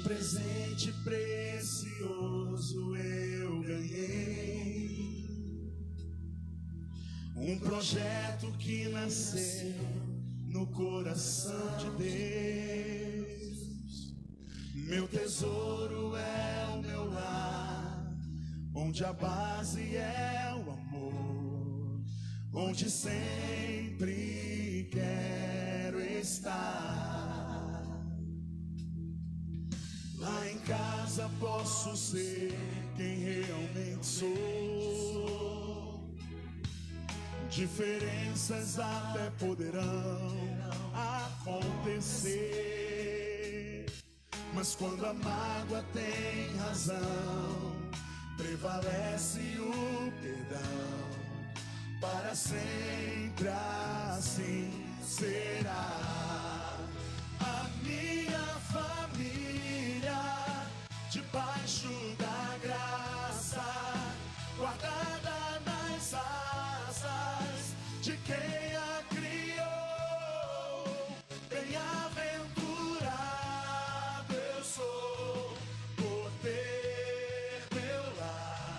presente precioso eu ganhei, um projeto que nasceu no coração de Deus. Meu tesouro é o meu lar, onde a base é o amor, onde sempre quero estar. Lá em casa posso ser quem realmente sou. Diferenças até poderão acontecer, mas quando a mágoa tem razão, prevalece o perdão. Para sempre assim será. A minha família, debaixo da graça, guardada nas asas de quem a criou. Bem-aventurado eu sou por ter meu lar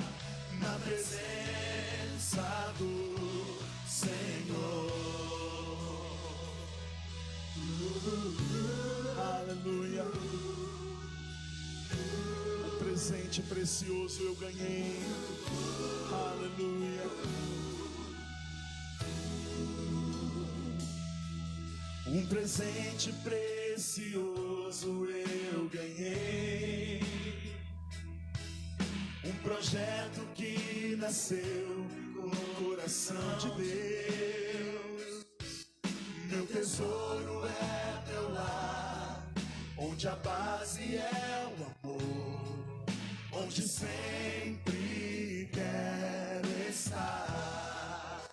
na presença do Senhor. Aleluia. Um presente precioso eu ganhei. Aleluia. Um presente precioso eu ganhei, um projeto que nasceu no coração de Deus. Meu tesouro é meu lar, onde a base é o amor, onde sempre quero estar.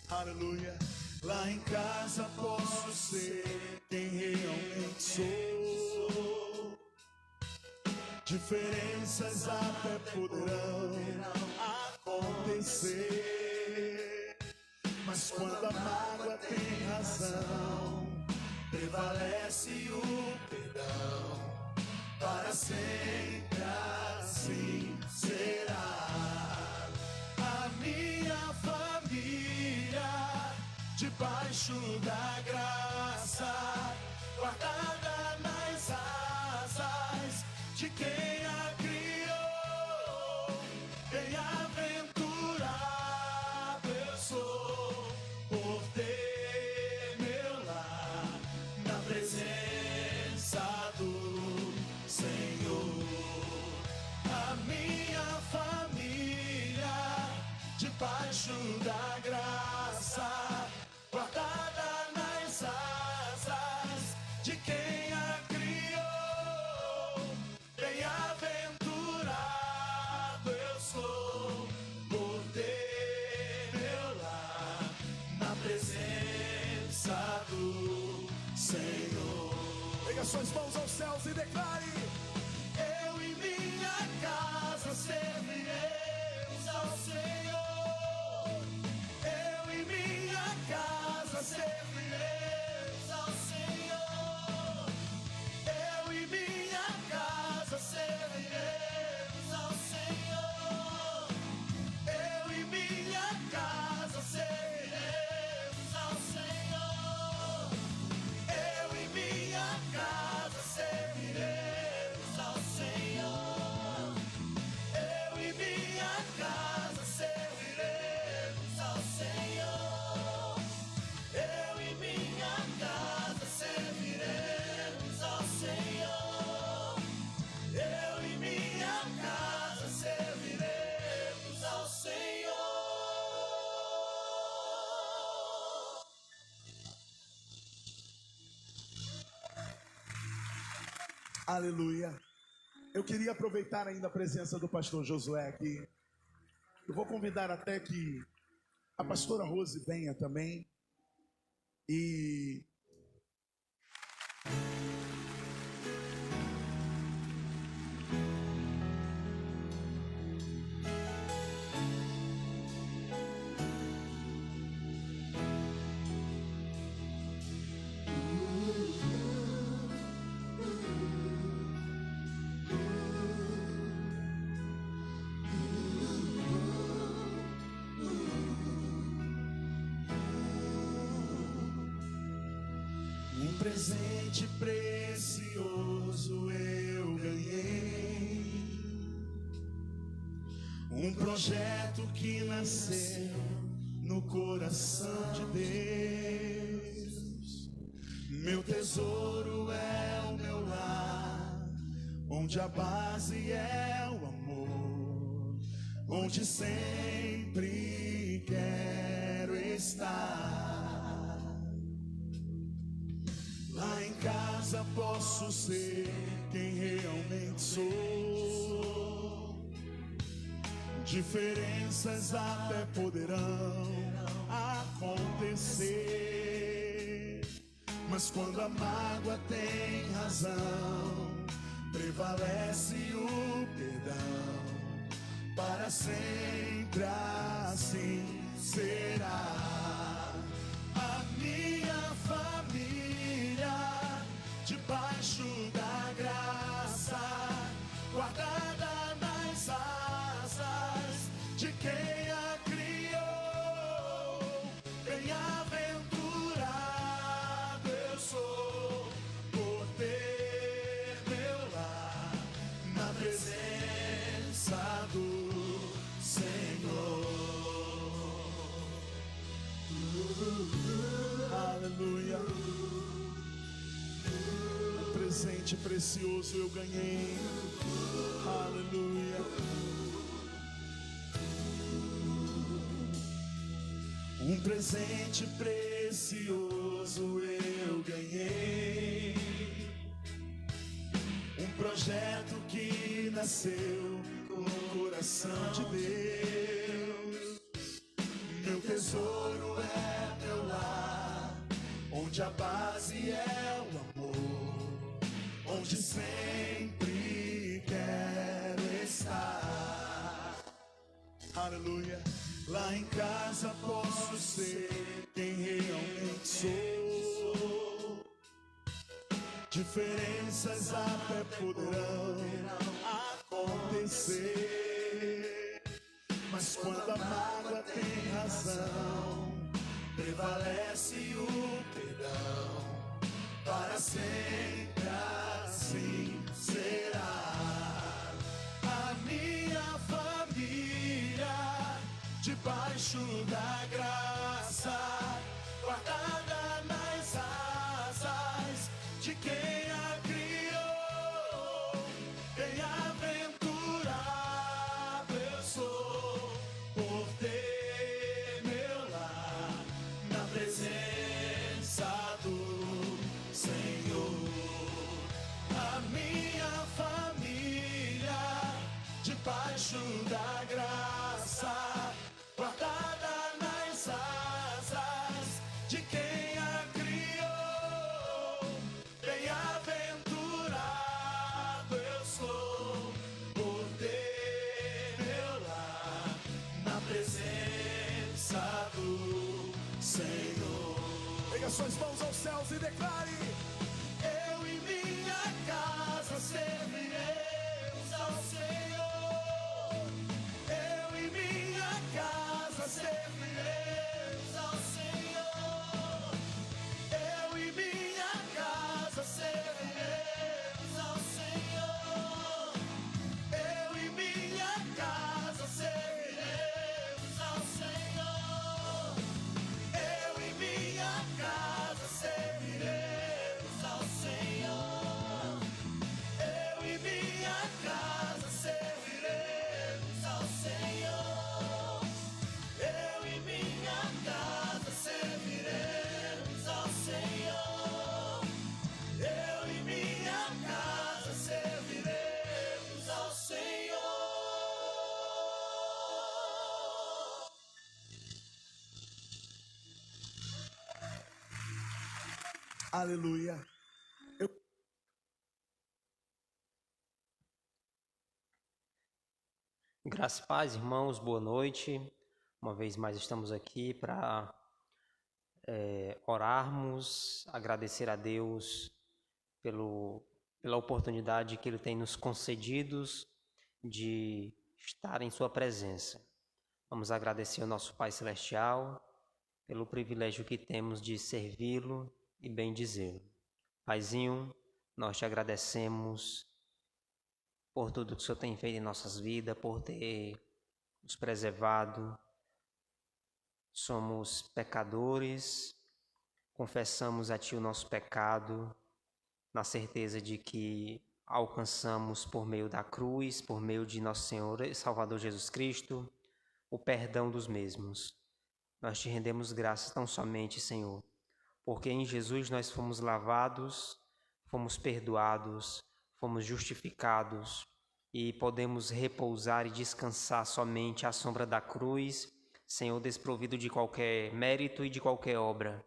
Aleluia. Lá em casa posso ser quem realmente sou. Diferenças até poderão acontecer, mas quando a mágoa tem razão, prevalece o perdão. Para sempre assim será. A minha família, debaixo da graça, guardada nas asas de quem a criou. Bem-aventurado eu sou por ter meu lar na presença do Senhor. A minha família, debaixo da graça, guardada nas asas de quem a criou. Bem-aventurado eu sou por ter meu lar na presença do Senhor. Pega suas mãos aos céus e declare: eu e minha casa serviremos ao Senhor. Eu e minha casa serviremos ao Senhor. Eu e minha casa serviremos ao Senhor. Eu e minha casa serviremos ao Senhor. Eu e minha casa serviremos ao Senhor. Eu e minha casa serviremos ao Senhor. Eu e minha casa serviremos ao Senhor. Eu e minha casa serviremos ao Senhor. Aleluia. Eu queria aproveitar ainda a presença do pastor Josué aqui. Eu vou convidar até que a pastora Rose venha também. E presente precioso eu ganhei, um projeto que nasceu no coração de Deus. Meu tesouro é o meu lar, onde a base é o amor, onde sempre quero estar. Lá em casa posso ser quem realmente sou. Diferenças até poderão acontecer, mas quando a mágoa tem razão, prevalece o perdão. Para sempre assim será. A minha família debaixo da graça, guardada nas asas de quem a criou. Bem-aventurado eu sou por ter meu lar na presença do Senhor. Aleluia. Um presente precioso eu ganhei. Aleluia. Um presente precioso eu ganhei, um projeto que nasceu no coração de Deus. Meu tesouro é meu lar, onde a base é o amor, onde sempre quero estar. Aleluia. Lá em casa posso ser quem realmente sou. Diferenças até poderão acontecer, mas quando a mágoa tem razão, prevalece o perdão. Para sempre assim será. A minha família debaixo da graça, guardada nas asas de quem a criou. Bem-aventurado eu sou por ter meu lar na presença do Senhor. A minha família debaixo da graça, guardada nas asas de quem a criou. Bem-aventurado eu sou por ter meu lar na presença do Senhor. Pega suas mãos aos céus e declare: eu e minha casa serviremos ao Senhor. Eu e minha casa serviremos ao Senhor. Eu e minha casa serviremos ao Senhor. Eu e minha casa serviremos ao Senhor. Eu e minha casa serviremos ao Senhor. Eu e minha casa serviremos ao Senhor. Eu e minha casa serviremos ao Senhor. Eu e minha casa serviremos ao Senhor. Aleluia. Graças a paz, irmãos, boa noite. Uma vez mais estamos aqui para orarmos, agradecer a Deus pela oportunidade que Ele tem nos concedido de estar em Sua presença. Vamos agradecer ao nosso Pai Celestial pelo privilégio que temos de servi-lo e bendizê-lo. Paizinho, nós te agradecemos por tudo que o Senhor tem feito em nossas vidas, por ter nos preservado. Somos pecadores, confessamos a Ti o nosso pecado, na certeza de que alcançamos por meio da cruz, por meio de nosso Senhor e Salvador Jesus Cristo, o perdão dos mesmos. Nós te rendemos graças tão somente, Senhor, porque em Jesus nós fomos lavados, fomos perdoados, fomos justificados e podemos repousar e descansar somente à sombra da cruz, Senhor, desprovido de qualquer mérito e de qualquer obra.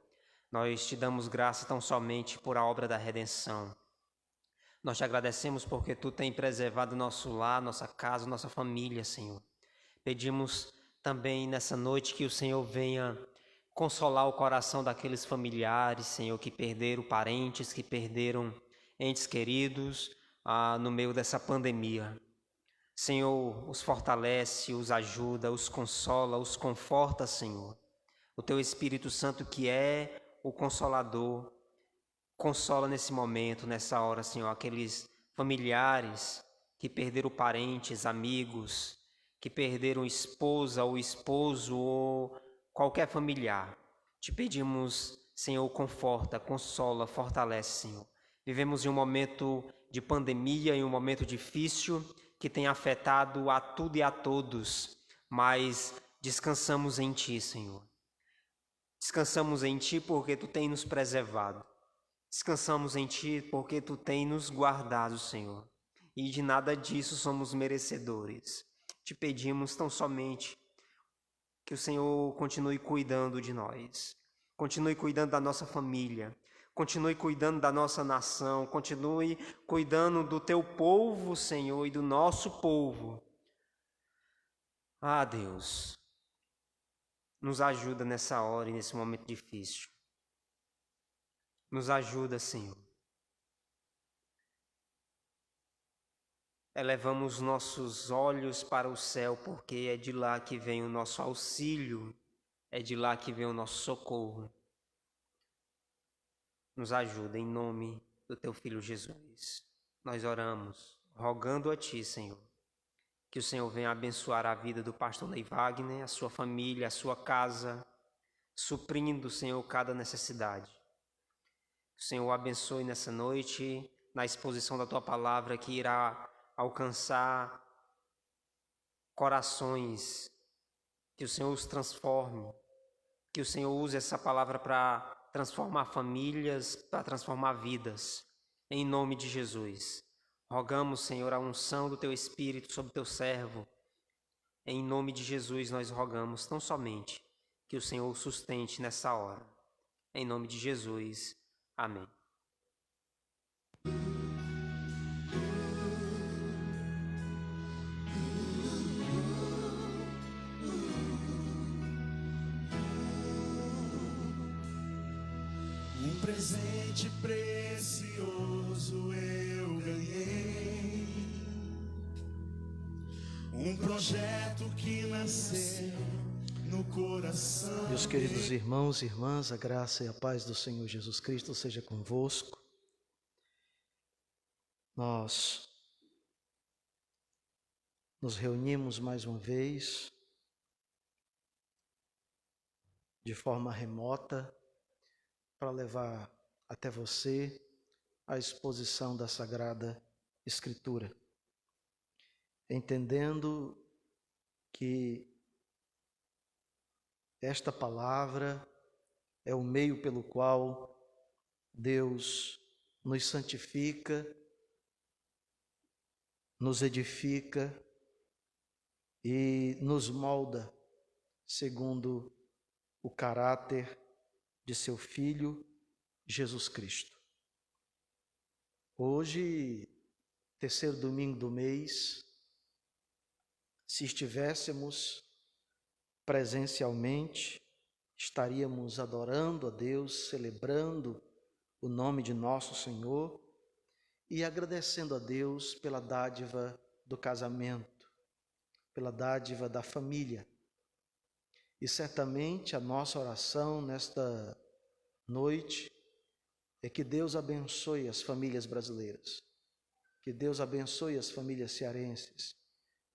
Nós te damos graça tão somente por a obra da redenção. Nós te agradecemos porque Tu tem preservado nosso lar, nossa casa, nossa família, Senhor. Pedimos também nessa noite que o Senhor venha consolar o coração daqueles familiares, Senhor, que perderam parentes, que perderam entes queridos no meio dessa pandemia. Senhor, os fortalece, os ajuda, os consola, os conforta, Senhor. O Teu Espírito Santo, que é o Consolador, consola nesse momento, nessa hora, Senhor, aqueles familiares que perderam parentes, amigos, que perderam esposa ou esposo ou qualquer familiar. Te pedimos, Senhor, conforta, consola, fortalece, Senhor. Vivemos em um momento de pandemia, em um momento difícil que tem afetado a tudo e a todos, mas descansamos em Ti, Senhor. Descansamos em Ti porque Tu tem nos preservado. Descansamos em Ti porque Tu tem nos guardado, Senhor. E de nada disso somos merecedores. Te pedimos tão somente que o Senhor continue cuidando de nós. Continue cuidando da nossa família. Continue cuidando da nossa nação. Continue cuidando do Teu povo, Senhor, e do nosso povo. Ah, Deus, nos ajuda nessa hora e nesse momento difícil. Nos ajuda, Senhor. Elevamos nossos olhos para o céu, porque é de lá que vem o nosso auxílio, é de lá que vem o nosso socorro. Nos ajuda em nome do Teu Filho Jesus. Nós oramos, rogando a Ti, Senhor, que o Senhor venha abençoar a vida do pastor Ney Wagner, a sua família, a sua casa, suprindo, Senhor, cada necessidade. Que o Senhor o abençoe nessa noite, na exposição da Tua palavra, que irá alcançar corações, que o Senhor os transforme, que o Senhor use essa palavra para transformar famílias, para transformar vidas, em nome de Jesus. Rogamos, Senhor, a unção do Teu Espírito sobre Teu servo. Em nome de Jesus nós rogamos tão somente que o Senhor o sustente nessa hora. Em nome de Jesus. Amém. Um presente precioso eu ganhei, um projeto que nasceu no coração. Meus queridos irmãos e irmãs, a graça e a paz do Senhor Jesus Cristo seja convosco. Nós nos reunimos mais uma vez, de forma remota, para levar até você a exposição da Sagrada Escritura, entendendo que esta palavra é o meio pelo qual Deus nos santifica, nos edifica e nos molda segundo o caráter de seu Filho Jesus Cristo. Hoje, terceiro domingo do mês, se estivéssemos presencialmente, estaríamos adorando a Deus, celebrando o nome de nosso Senhor e agradecendo a Deus pela dádiva do casamento, pela dádiva da família. E certamente a nossa oração nesta noite é que Deus abençoe as famílias brasileiras, que Deus abençoe as famílias cearenses,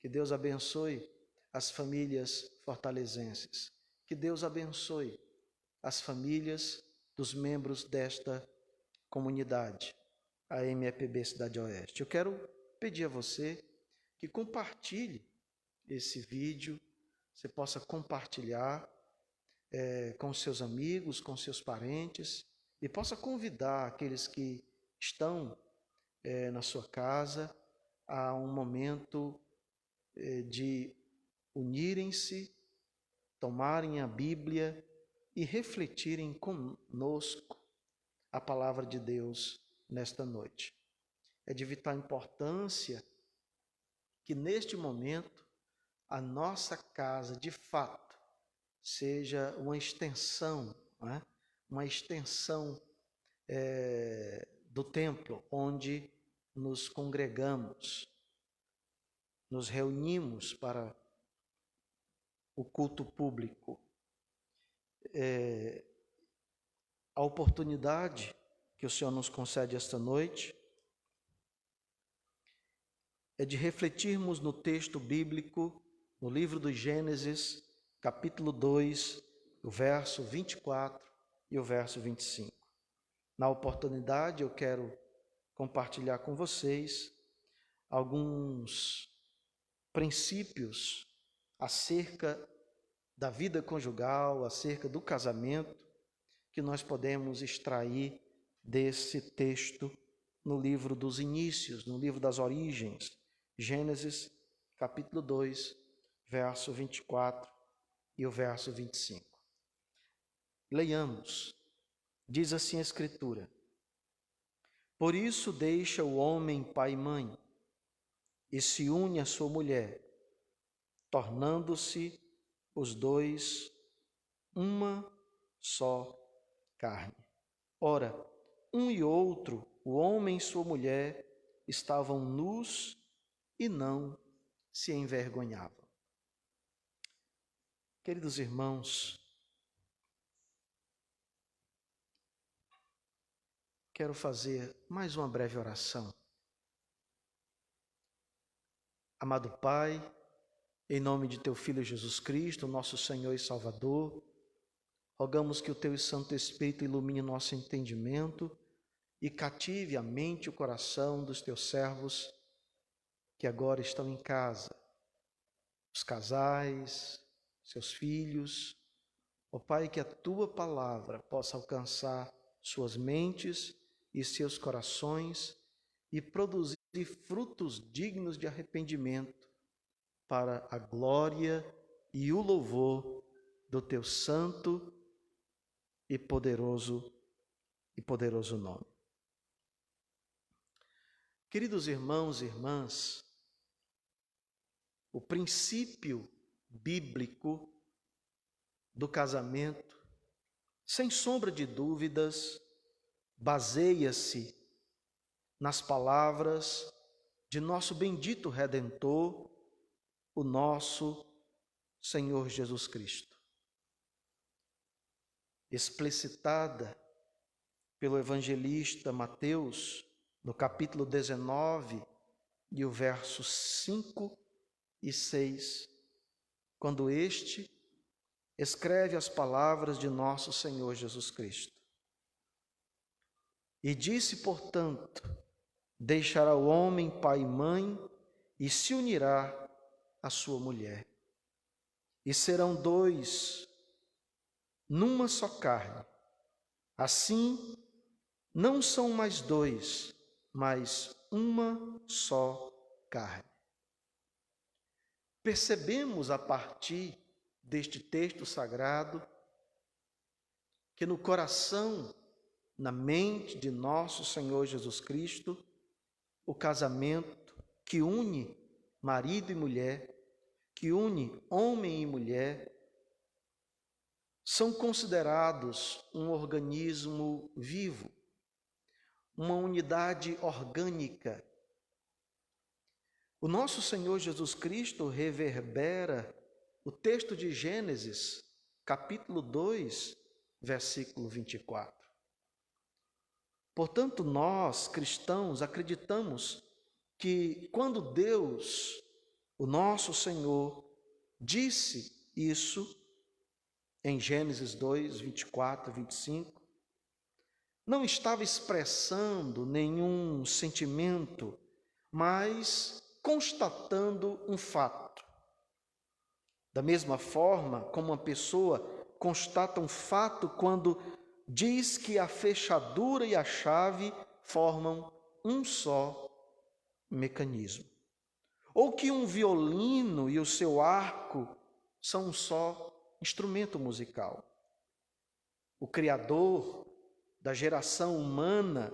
que Deus abençoe as famílias fortalezenses, que Deus abençoe as famílias dos membros desta comunidade, a MEPB Cidade Oeste. Eu quero pedir a você que compartilhe esse vídeo, você possa compartilhar com seus amigos, com seus parentes, e possa convidar aqueles que estão na sua casa a um momento de unirem-se, tomarem a Bíblia e refletirem conosco a palavra de Deus nesta noite. É de vital importância que neste momento a nossa casa, de fato, seja uma extensão, né? Uma extensão do templo onde nos congregamos, nos reunimos para o culto público. A oportunidade que o Senhor nos concede esta noite é de refletirmos no texto bíblico, no livro do Gênesis, capítulo 2, o verso 24 e o verso 25. Na oportunidade, eu quero compartilhar com vocês alguns princípios acerca da vida conjugal, acerca do casamento, que nós podemos extrair desse texto no livro dos inícios, no livro das origens, Gênesis, capítulo 2, verso 24 e o verso 25. Leiamos. Diz assim a Escritura: Por isso deixa o homem pai e mãe, e se une à sua mulher, tornando-se os dois uma só carne. Ora, um e outro, o homem e sua mulher, estavam nus e não se envergonhavam. Queridos irmãos, quero fazer mais uma breve oração. Amado Pai, em nome de Teu Filho Jesus Cristo, nosso Senhor e Salvador, rogamos que o Teu Santo Espírito ilumine nosso entendimento e cative a mente e o coração dos Teus servos que agora estão em casa, os casais, seus filhos. Ó Pai, que a Tua palavra possa alcançar suas mentes e seus corações e produzir frutos dignos de arrependimento para a glória e o louvor do Teu santo e poderoso nome. Queridos irmãos e irmãs, o princípio bíblico do casamento, sem sombra de dúvidas, baseia-se nas palavras de nosso bendito Redentor, o nosso Senhor Jesus Cristo, explicitada pelo evangelista Mateus, no capítulo 19, e o verso 5 e 6, quando este escreve as palavras de nosso Senhor Jesus Cristo. E disse, portanto, deixará o homem pai e mãe e se unirá à sua mulher. E serão dois numa só carne. Assim, não são mais dois, mas uma só carne. Percebemos a partir deste texto sagrado que no coração, na mente de nosso Senhor Jesus Cristo, o casamento que une marido e mulher, que une homem e mulher, são considerados um organismo vivo, uma unidade orgânica. O nosso Senhor Jesus Cristo reverbera o texto de Gênesis, capítulo 2, versículo 24. Portanto, nós, cristãos, acreditamos que quando Deus, o nosso Senhor, disse isso em Gênesis 2, 24 e 25, não estava expressando nenhum sentimento, mas constatando um fato. Da mesma forma como uma pessoa constata um fato quando diz que a fechadura e a chave formam um só mecanismo, ou que um violino e o seu arco são um só instrumento musical. O Criador da geração humana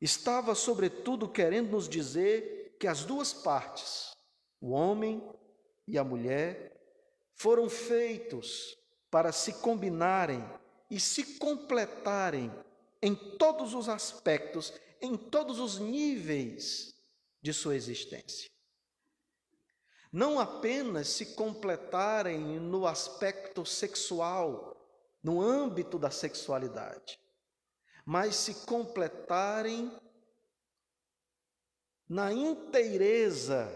estava, sobretudo, querendo nos dizer que as duas partes, o homem e a mulher, foram feitos para se combinarem e se completarem em todos os aspectos, em todos os níveis de sua existência. Não apenas se completarem no aspecto sexual, no âmbito da sexualidade, mas se completarem na inteireza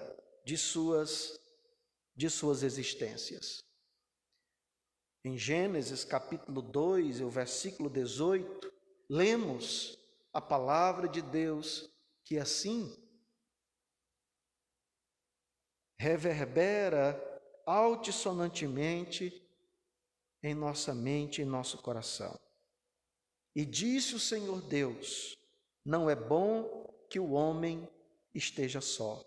de suas existências. Em Gênesis capítulo 2, o versículo 18, lemos a palavra de Deus que assim reverbera altissonantemente em nossa mente, em nosso coração. E disse o Senhor Deus: não é bom que o homem esteja só.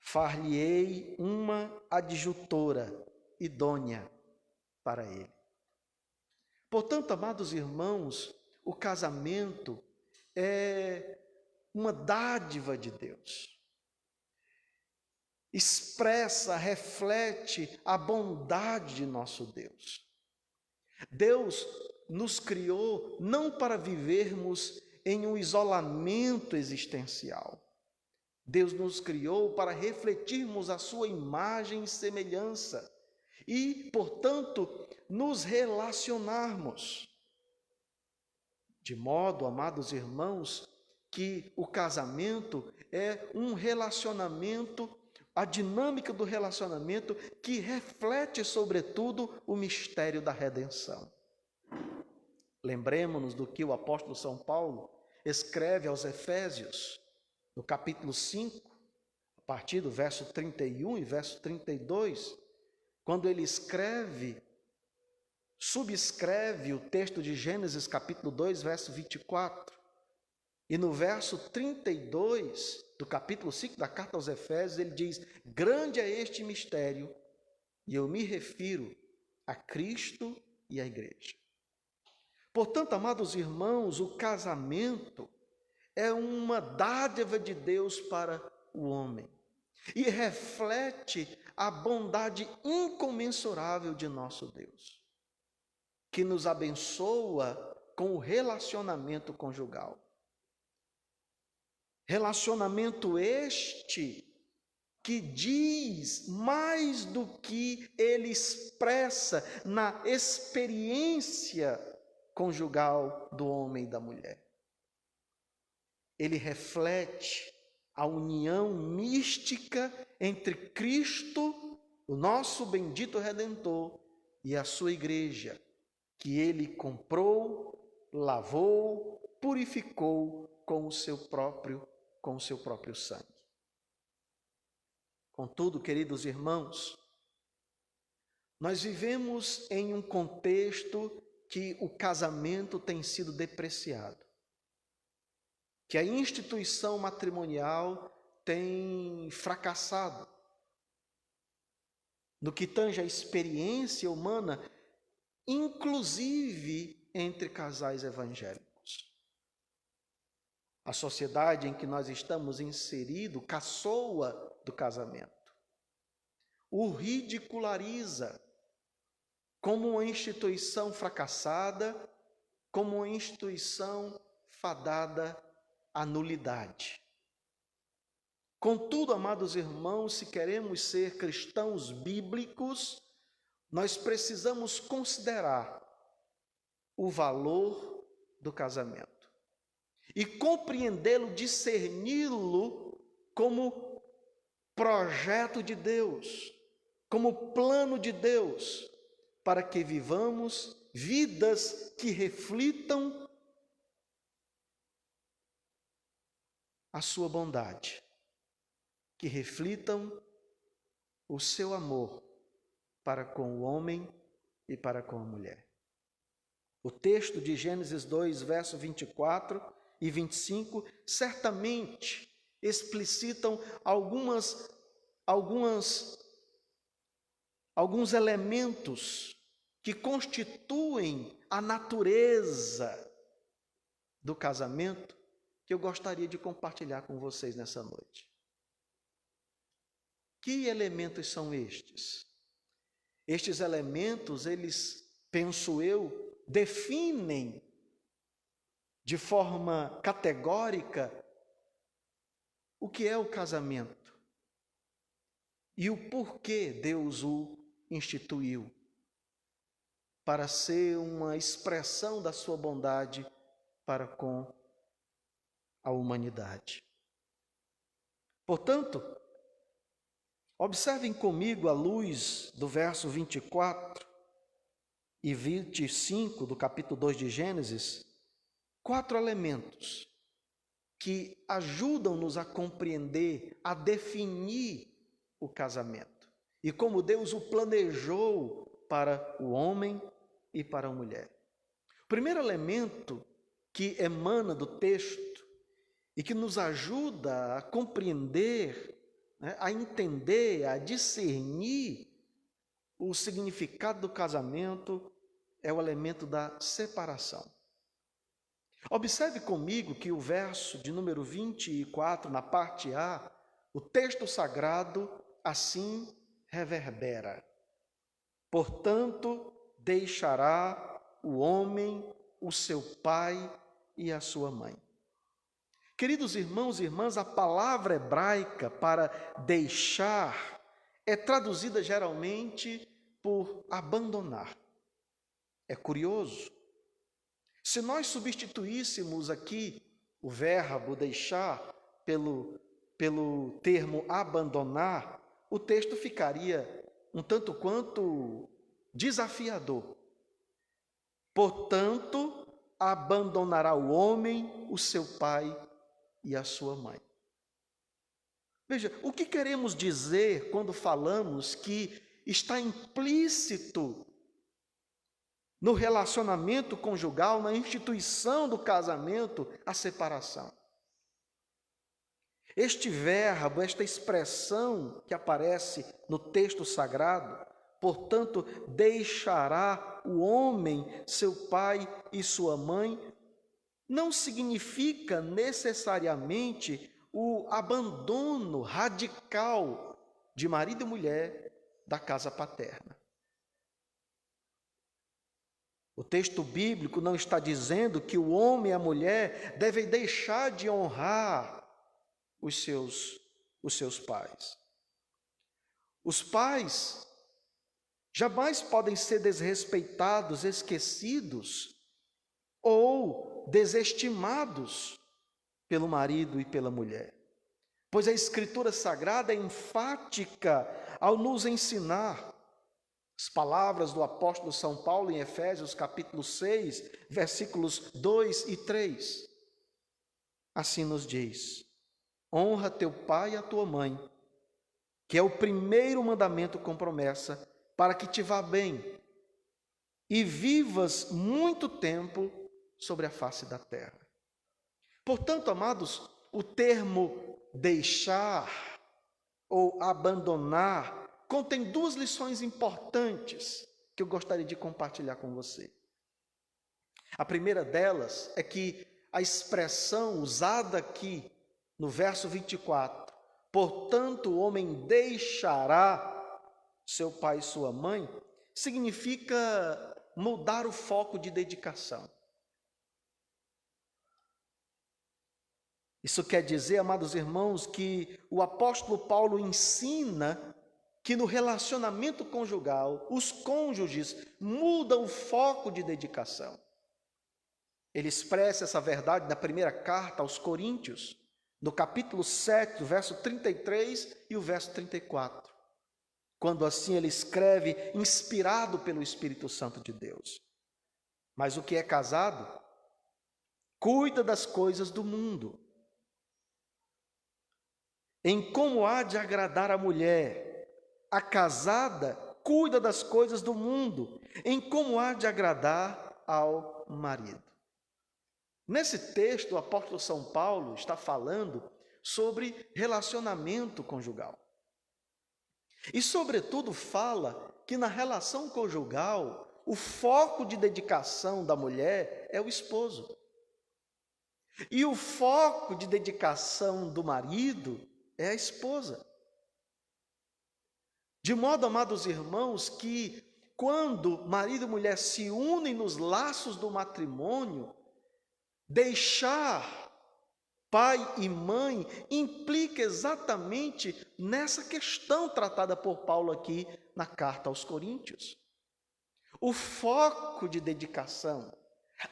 Far-lhe-ei uma adjutora idônea para ele. Portanto, amados irmãos, o casamento é uma dádiva de Deus. Expressa, reflete a bondade de nosso Deus. Deus nos criou não para vivermos em um isolamento existencial. Deus nos criou para refletirmos a sua imagem e semelhança e, portanto, nos relacionarmos. De modo, amados irmãos, que o casamento é um relacionamento, a dinâmica do relacionamento que reflete, sobretudo, o mistério da redenção. Lembremos-nos do que o apóstolo São Paulo escreve aos Efésios, no capítulo 5, a partir do verso 31 e verso 32, quando ele subscreve o texto de Gênesis capítulo 2, verso 24. E no verso 32 do capítulo 5 da carta aos Efésios, ele diz: grande é este mistério, e eu me refiro a Cristo e à igreja. Portanto, amados irmãos, o casamento é uma dádiva de Deus para o homem e reflete a bondade incomensurável de nosso Deus, que nos abençoa com o relacionamento conjugal. Relacionamento este que diz mais do que ele expressa na experiência conjugal do homem e da mulher. Ele reflete a união mística entre Cristo, o nosso bendito Redentor, e a sua igreja, que ele comprou, lavou, purificou com o seu próprio sangue. Contudo, queridos irmãos, nós vivemos em um contexto que o casamento tem sido depreciado, que a instituição matrimonial tem fracassado no que tange à experiência humana, inclusive entre casais evangélicos. A sociedade em que nós estamos inseridos caçoa do casamento, o ridiculariza como uma instituição fracassada, como uma instituição fadada à nulidade. Contudo, amados irmãos, se queremos ser cristãos bíblicos, nós precisamos considerar o valor do casamento e compreendê-lo, discerni-lo como projeto de Deus, como plano de Deus, para que vivamos vidas que reflitam a sua bondade, que reflitam o seu amor para com o homem e para com a mulher. O texto de Gênesis 2, verso 24 e 25, certamente explicitam alguns elementos que constituem a natureza do casamento, que eu gostaria de compartilhar com vocês nessa noite. Que elementos são estes? Estes elementos, eles, penso eu, definem de forma categórica o que é o casamento e o porquê Deus o instituiu, para ser uma expressão da sua bondade para com a humanidade. Portanto, observem comigo, à luz do verso 24 e 25 do capítulo 2 de Gênesis, 4 elementos que ajudam-nos a compreender, a definir o casamento e como Deus o planejou para o homem e para a mulher. O primeiro elemento que emana do texto e que nos ajuda a compreender, a entender, a discernir o significado do casamento é o elemento da separação. Observe comigo que o verso de número 24, na parte A, o texto sagrado assim reverbera: portanto, deixará o homem o seu pai e a sua mãe. Queridos irmãos e irmãs, a palavra hebraica para deixar é traduzida geralmente por abandonar. É curioso. Se nós substituíssemos aqui o verbo deixar pelo termo abandonar, o texto ficaria um tanto quanto desafiador. Portanto, abandonará o homem o seu pai e a sua mãe. Veja, o que queremos dizer quando falamos que está implícito no relacionamento conjugal, na instituição do casamento, a separação? Este verbo, esta expressão que aparece no texto sagrado, portanto, deixará o homem seu pai e sua mãe, não significa necessariamente o abandono radical de marido e mulher da casa paterna. O texto bíblico não está dizendo que o homem e a mulher devem deixar de honrar os seus pais. Os pais jamais podem ser desrespeitados, esquecidos ou desestimados pelo marido e pela mulher, pois a Escritura Sagrada é enfática ao nos ensinar. As palavras do apóstolo São Paulo em Efésios capítulo 6, versículos 2 e 3. Assim nos diz: honra teu pai e a tua mãe, que é o primeiro mandamento com promessa, para que te vá bem e vivas muito tempo sobre a face da terra. Portanto, amados, o termo deixar ou abandonar contém 2 lições importantes que eu gostaria de compartilhar com você. A primeira delas é que a expressão usada aqui no verso 24, portanto o homem deixará seu pai e sua mãe, significa mudar o foco de dedicação. Isso quer dizer, amados irmãos, que o apóstolo Paulo ensina que no relacionamento conjugal, os cônjuges mudam o foco de dedicação. Ele expressa essa verdade na primeira carta aos Coríntios, no capítulo 7, o verso 33 e o verso 34. Quando assim ele escreve, inspirado pelo Espírito Santo de Deus. Mas o que é casado, cuida das coisas do mundo, em como há de agradar a mulher. A casada cuida das coisas do mundo, em como há de agradar ao marido. Nesse texto, o apóstolo São Paulo está falando sobre relacionamento conjugal. E, sobretudo, fala que na relação conjugal, o foco de dedicação da mulher é o esposo. E o foco de dedicação do marido é a esposa. De modo, amados irmãos, que quando marido e mulher se unem nos laços do matrimônio, deixar pai e mãe implica exatamente nessa questão tratada por Paulo aqui na carta aos Coríntios. O foco de dedicação,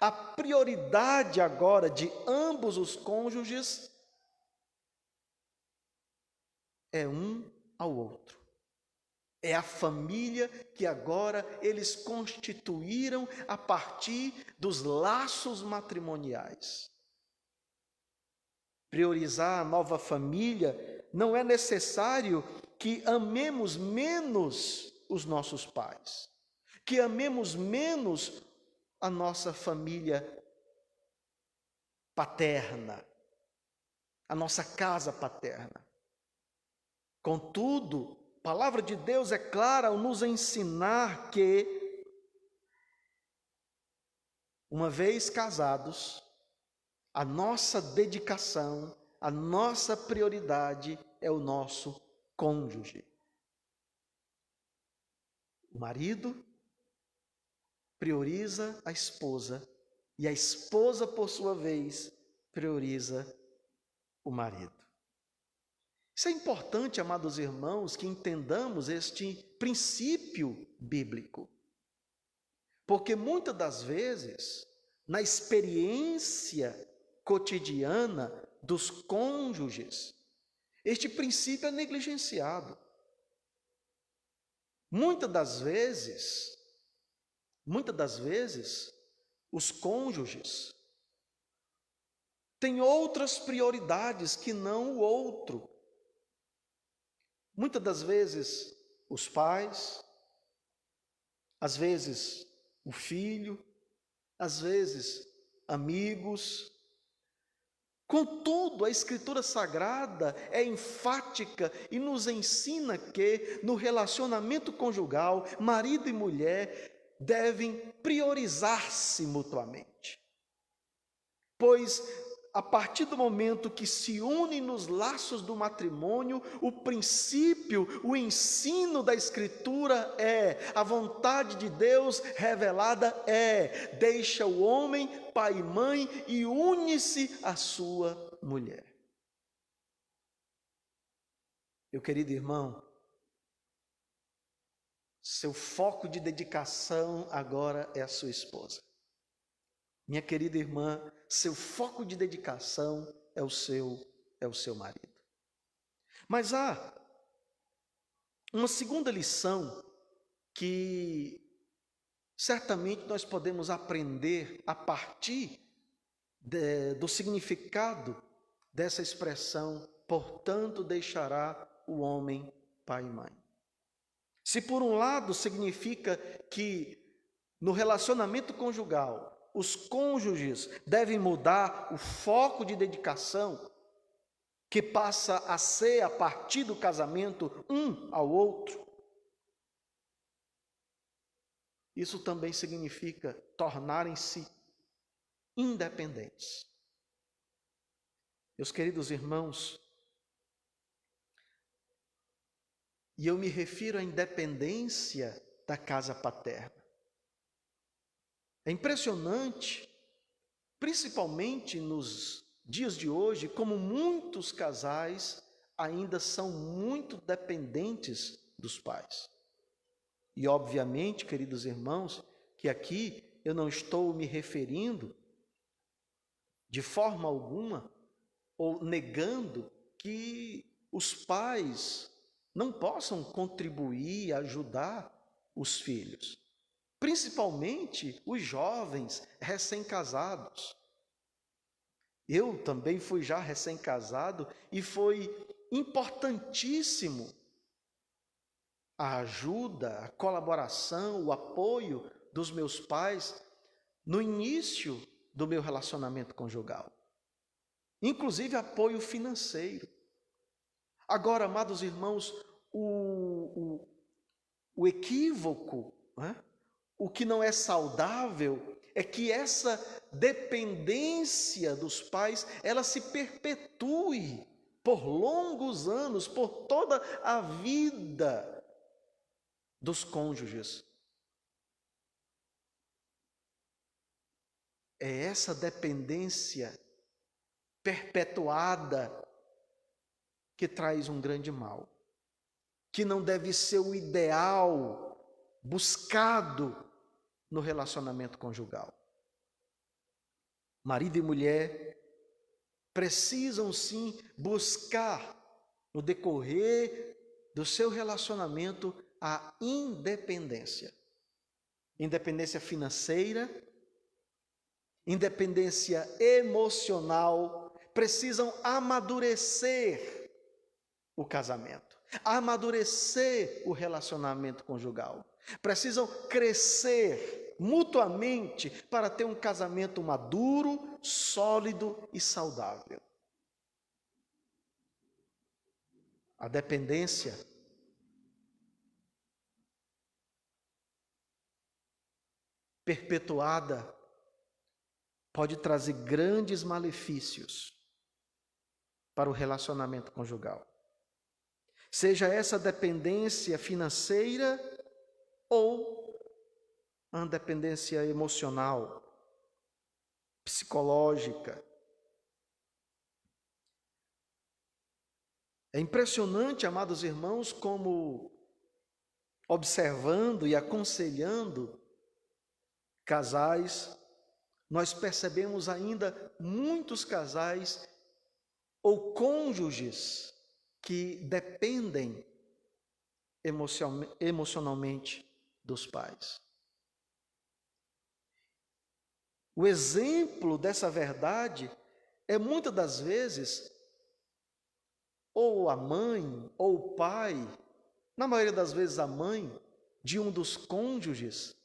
a prioridade agora de ambos os cônjuges é um ao outro. É a família que agora eles constituíram a partir dos laços matrimoniais. Priorizar a nova família, não é necessário que amemos menos os nossos pais, que amemos menos a nossa família paterna, a nossa casa paterna. Contudo, a palavra de Deus é clara ao nos ensinar que, uma vez casados, a nossa dedicação, a nossa prioridade é o nosso cônjuge. O marido prioriza a esposa e a esposa, por sua vez, prioriza o marido. Isso é importante, amados irmãos, que entendamos este princípio bíblico. Porque muitas das vezes, na experiência cotidiana dos cônjuges, este princípio é negligenciado. Muitas das vezes, os cônjuges têm outras prioridades que não o outro. Muitas das vezes, os pais, às vezes o filho, às vezes amigos. Contudo, a Escritura Sagrada é enfática e nos ensina que, no relacionamento conjugal, marido e mulher devem priorizar-se mutuamente. Pois, a partir do momento que se unem nos laços do matrimônio, o princípio, o ensino da Escritura é, a vontade de Deus revelada é, deixa o homem, pai e mãe, e une-se à sua mulher. Meu querido irmão, seu foco de dedicação agora é a sua esposa. Minha querida irmã, seu foco de dedicação é o seu marido. Mas há uma segunda lição que certamente nós podemos aprender a partir do significado dessa expressão, portanto deixará o homem pai e mãe. Se por um lado significa que no relacionamento conjugal, os cônjuges devem mudar o foco de dedicação, que passa a ser, a partir do casamento, um ao outro. Isso também significa tornarem-se independentes. Meus queridos irmãos, e eu me refiro à independência da casa paterna. É impressionante, principalmente nos dias de hoje, como muitos casais ainda são muito dependentes dos pais. E obviamente, queridos irmãos, que aqui eu não estou me referindo de forma alguma, ou negando que os pais não possam contribuir, ajudar os filhos, principalmente os jovens recém-casados. Eu também fui já recém-casado e foi importantíssimo a ajuda, a colaboração, o apoio dos meus pais no início do meu relacionamento conjugal, inclusive apoio financeiro. Agora, amados irmãos, o equívoco, né? O que não é saudável é que essa dependência dos pais, ela se perpetue por longos anos, por toda a vida dos cônjuges. É essa dependência perpetuada que traz um grande mal, que não deve ser o ideal buscado no relacionamento conjugal. Marido e mulher precisam sim buscar, no decorrer do seu relacionamento, a independência. Independência financeira, independência emocional, precisam amadurecer o casamento, amadurecer o relacionamento conjugal. Precisam crescer mutuamente para ter um casamento maduro, sólido e saudável. A dependência perpetuada pode trazer grandes malefícios para o relacionamento conjugal. Seja essa dependência financeira ou a dependência emocional, psicológica. É impressionante, amados irmãos, como observando e aconselhando casais, nós percebemos ainda muitos casais ou cônjuges que dependem emocionalmente dos pais. O exemplo dessa verdade é muitas das vezes ou a mãe ou o pai, na maioria das vezes a mãe de um dos cônjuges,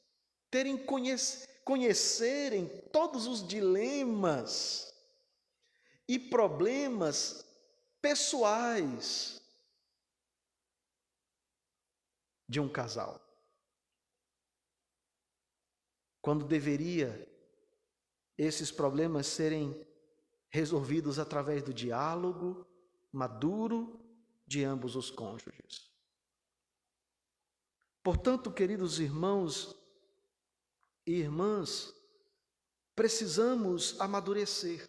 conhecerem todos os dilemas e problemas pessoais de um casal, quando deveria esses problemas serem resolvidos através do diálogo maduro de ambos os cônjuges. Portanto, queridos irmãos e irmãs, precisamos amadurecer,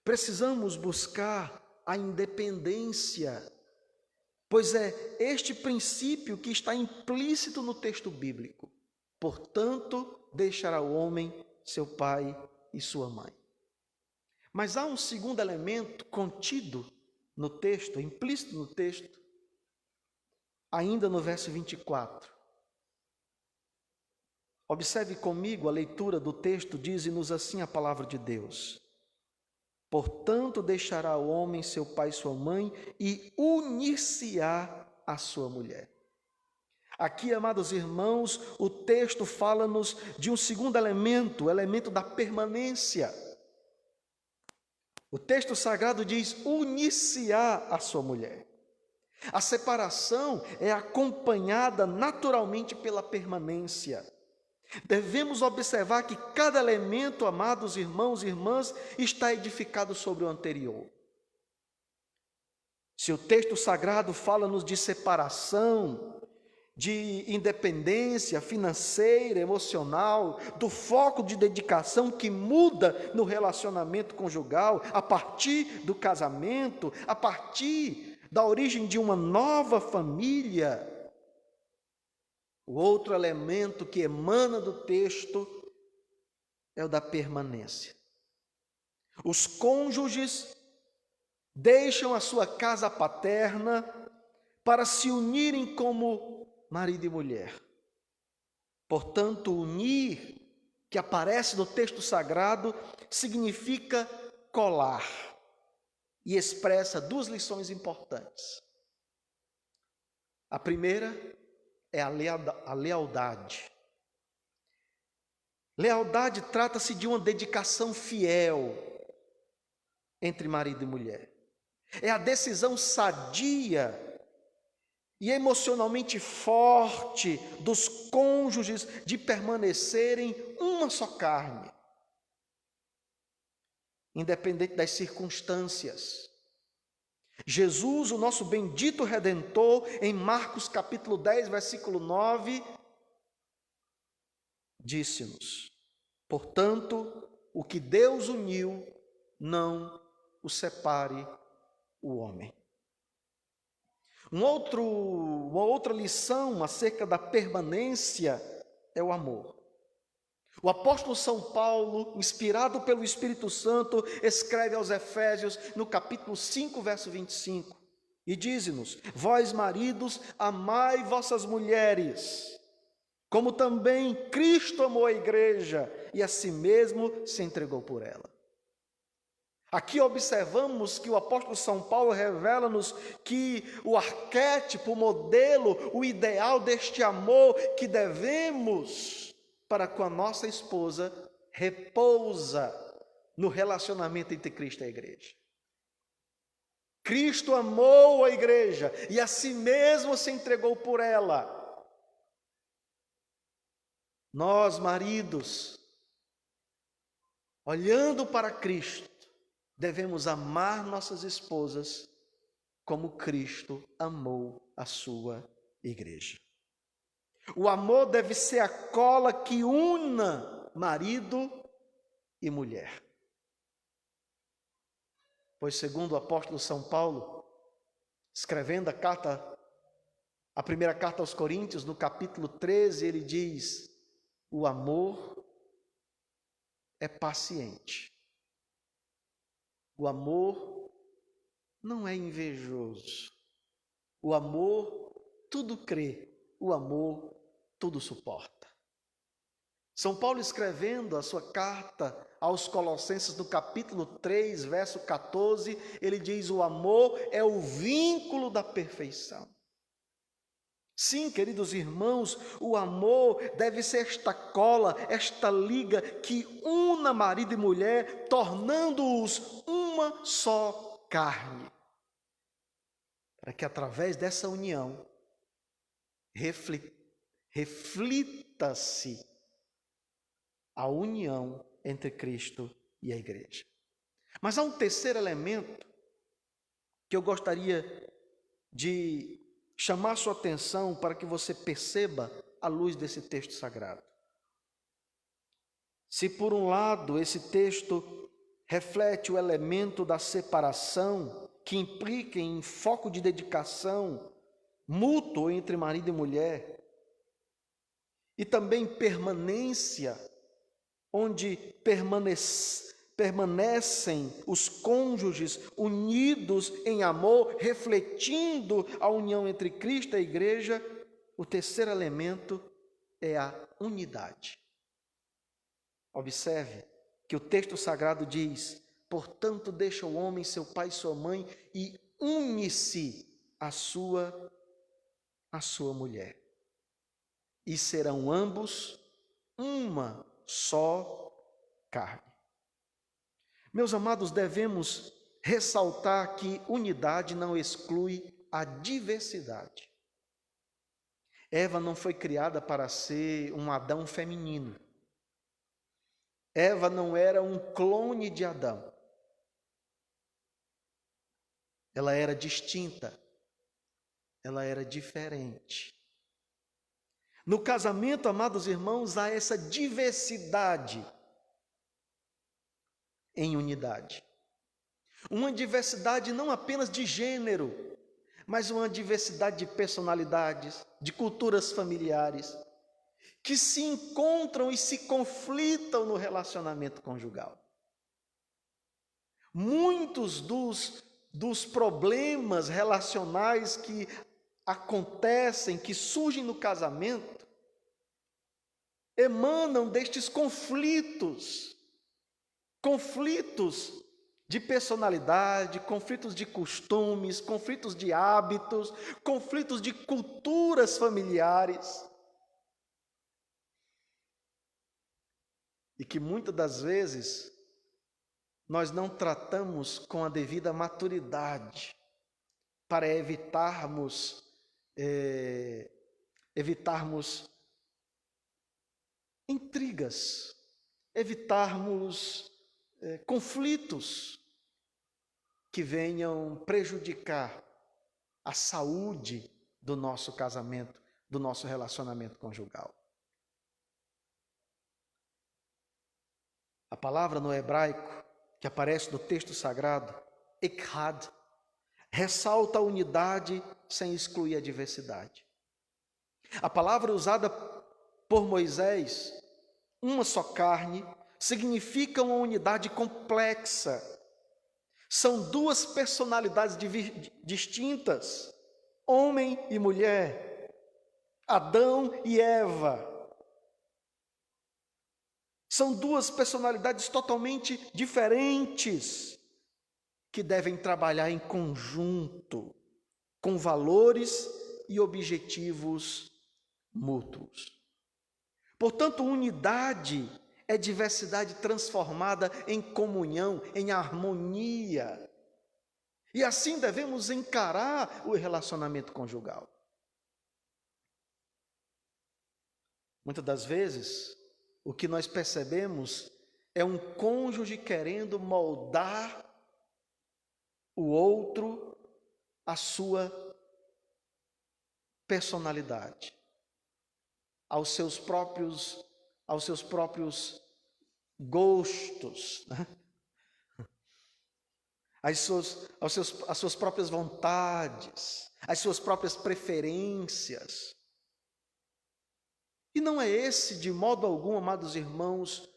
precisamos buscar a independência, pois é este princípio que está implícito no texto bíblico. Portanto, deixará o homem seu pai e sua mãe. Mas há um segundo elemento contido no texto, implícito no texto, ainda no verso 24. Observe comigo a leitura do texto, diz-nos assim a palavra de Deus: portanto, deixará o homem seu pai e sua mãe e unir-se-á à sua mulher. Aqui, amados irmãos, o texto fala-nos de um segundo elemento, o elemento da permanência. O texto sagrado diz: unir-se-á à sua mulher. A separação é acompanhada naturalmente pela permanência. Devemos observar que cada elemento, amados irmãos e irmãs, está edificado sobre o anterior. Se o texto sagrado fala-nos de separação, de independência financeira, emocional, do foco de dedicação que muda no relacionamento conjugal, a partir do casamento, a partir da origem de uma nova família, o outro elemento que emana do texto é o da permanência. Os cônjuges deixam a sua casa paterna para se unirem como marido e mulher. Portanto, unir, que aparece no texto sagrado, significa colar e expressa duas lições importantes. A primeira é a lealdade. Lealdade trata-se de uma dedicação fiel entre marido e mulher. É a decisão sadia e emocionalmente forte dos cônjuges de permanecerem uma só carne, independente das circunstâncias. Jesus, o nosso bendito Redentor, em Marcos capítulo 10, versículo 9, disse-nos: portanto, o que Deus uniu, não o separe o homem. Uma outra lição acerca da permanência é o amor. O apóstolo São Paulo, inspirado pelo Espírito Santo, escreve aos Efésios, no capítulo 5, verso 25, e diz-nos: vós, maridos, amai vossas mulheres, como também Cristo amou a igreja e a si mesmo se entregou por ela. Aqui observamos que o apóstolo São Paulo revela-nos que o arquétipo, o modelo, o ideal deste amor que devemos para com a nossa esposa repousa no relacionamento entre Cristo e a igreja. Cristo amou a igreja e a si mesmo se entregou por ela. Nós, maridos, olhando para Cristo, devemos amar nossas esposas como Cristo amou a sua igreja. O amor deve ser a cola que una marido e mulher. Pois, segundo o apóstolo São Paulo, escrevendo a primeira carta aos Coríntios, no capítulo 13, ele diz: o amor é paciente. O amor não é invejoso. O amor tudo crê. O amor tudo suporta. São Paulo, escrevendo a sua carta aos Colossenses, no capítulo 3, verso 14, ele diz: o amor é o vínculo da perfeição. Sim, queridos irmãos, o amor deve ser esta cola, esta liga que una marido e mulher, tornando-os uma só carne. Para que através dessa união reflita-se a união entre Cristo e a igreja. Mas há um terceiro elemento que eu gostaria de chamar sua atenção para que você perceba à luz desse texto sagrado. Se por um lado esse texto reflete o elemento da separação, que implica em foco de dedicação mútuo entre marido e mulher, e também permanência, onde permanecem os cônjuges unidos em amor, refletindo a união entre Cristo e a igreja, o terceiro elemento é a unidade. Observe que o texto sagrado diz: portanto, deixa o homem seu pai e sua mãe e une-se à sua mulher, e serão ambos uma só carne. Meus amados, devemos ressaltar que unidade não exclui a diversidade. Eva não foi criada para ser um Adão feminino. Eva não era um clone de Adão. Ela era distinta. Ela era diferente. No casamento, amados irmãos, há essa diversidade em unidade. Uma diversidade não apenas de gênero, mas uma diversidade de personalidades, de culturas familiares, que se encontram e se conflitam no relacionamento conjugal. Muitos dos problemas relacionais que acontecem, que surgem no casamento, emanam destes conflitos de personalidade, conflitos de costumes, conflitos de hábitos, conflitos de culturas familiares. E que muitas das vezes nós não tratamos com a devida maturidade para evitarmos intrigas, evitarmos conflitos que venham prejudicar a saúde do nosso casamento, do nosso relacionamento conjugal. A palavra no hebraico que aparece no texto sagrado, echad, ressalta a unidade sem excluir a diversidade. A palavra usada por Moisés, uma só carne, significa uma unidade complexa. São duas personalidades distintas, homem e mulher, Adão e Eva. São duas personalidades totalmente diferentes que devem trabalhar em conjunto, com valores e objetivos mútuos. Portanto, unidade é diversidade transformada em comunhão, em harmonia. E assim devemos encarar o relacionamento conjugal. Muitas das vezes, o que nós percebemos é um cônjuge querendo moldar o outro à sua personalidade, aos seus próprios gostos, né? às suas próprias vontades, às suas próprias preferências. E não é esse, de modo algum, amados irmãos,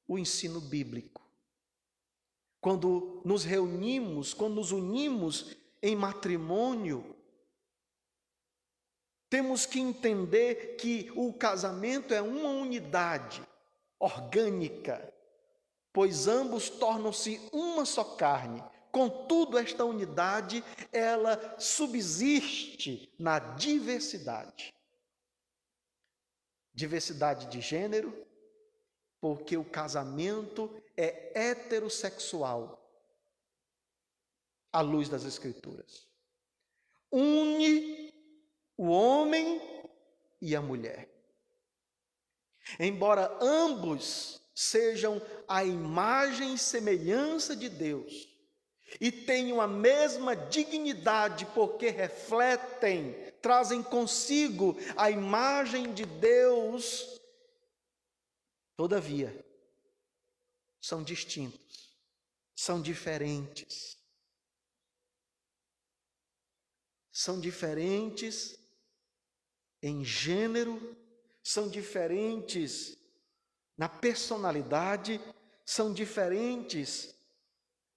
o ensino bíblico. Quando nos reunimos, quando nos unimos em matrimônio, temos que entender que o casamento é uma unidade orgânica, pois ambos tornam-se uma só carne. Contudo, esta unidade, ela subsiste na diversidade. Diversidade de gênero, porque o casamento é heterossexual, à luz das Escrituras. Une o homem e a mulher. Embora ambos sejam a imagem e semelhança de Deus e tenham a mesma dignidade, porque refletem, trazem consigo a imagem de Deus, todavia, são distintos, são diferentes. São diferentes em gênero, são diferentes na personalidade, são diferentes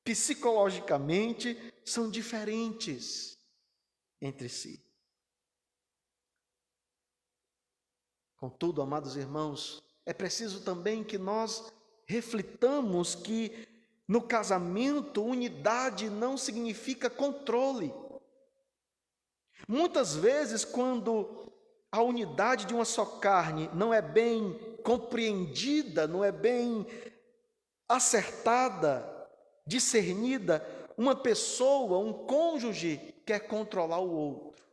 psicologicamente, são diferentes entre si. Contudo, amados irmãos, é preciso também que nós reflitamos que no casamento unidade não significa controle. Muitas vezes, quando a unidade de uma só carne não é bem compreendida, não é bem acertada, discernida, uma pessoa, um cônjuge, quer controlar o outro.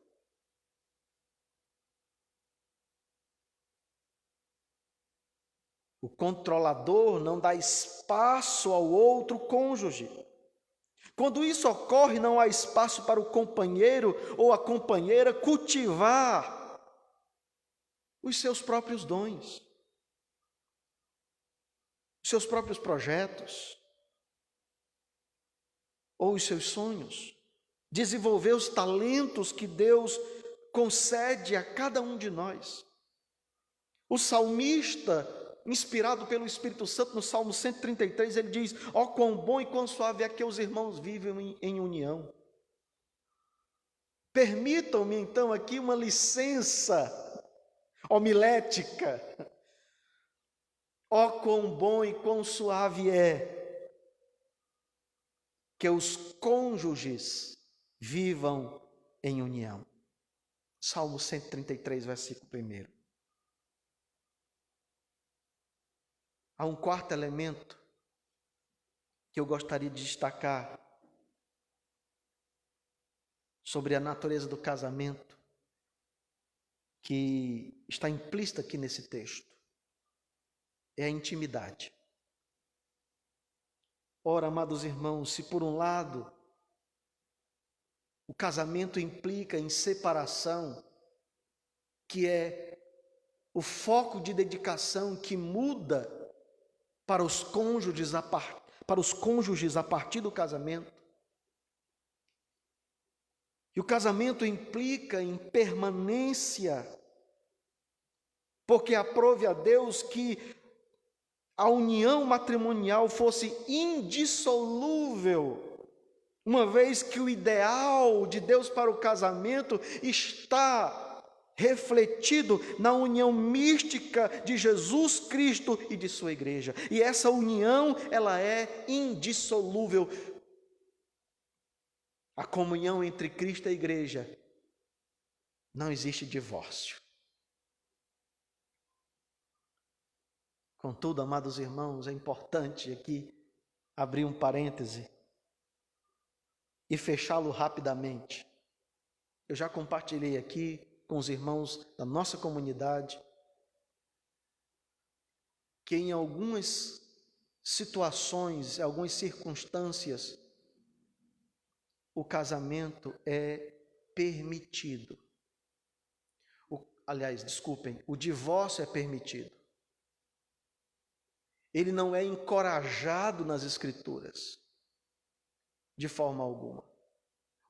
O controlador não dá espaço ao outro cônjuge. Quando isso ocorre, não há espaço para o companheiro ou a companheira cultivar os seus próprios dons, os seus próprios projetos, ou os seus sonhos, desenvolver os talentos que Deus concede a cada um de nós. O salmista, inspirado pelo Espírito Santo, no Salmo 133, ele diz: ó, quão bom e quão suave é que os irmãos vivem em união. Permitam-me então aqui uma licença homilética. Ó, quão bom e quão suave é que os cônjuges vivam em união. Salmo 133, versículo 1. Há um quarto elemento que eu gostaria de destacar sobre a natureza do casamento, que está implícita aqui nesse texto. É a intimidade. Ora, amados irmãos, se por um lado o casamento implica em separação, que é o foco de dedicação que muda para os cônjuges a partir do casamento, e o casamento implica em permanência, porque aprove a Deus que a união matrimonial fosse indissolúvel, uma vez que o ideal de Deus para o casamento está refletido na união mística de Jesus Cristo e de sua igreja. E essa união, ela é indissolúvel. A comunhão entre Cristo e a igreja, não existe divórcio. Contudo, amados irmãos, é importante aqui abrir um parêntese e fechá-lo rapidamente. Eu já compartilhei aqui com os irmãos da nossa comunidade que em algumas situações, algumas circunstâncias, o casamento é permitido. O divórcio é permitido. Ele não é encorajado nas Escrituras, de forma alguma.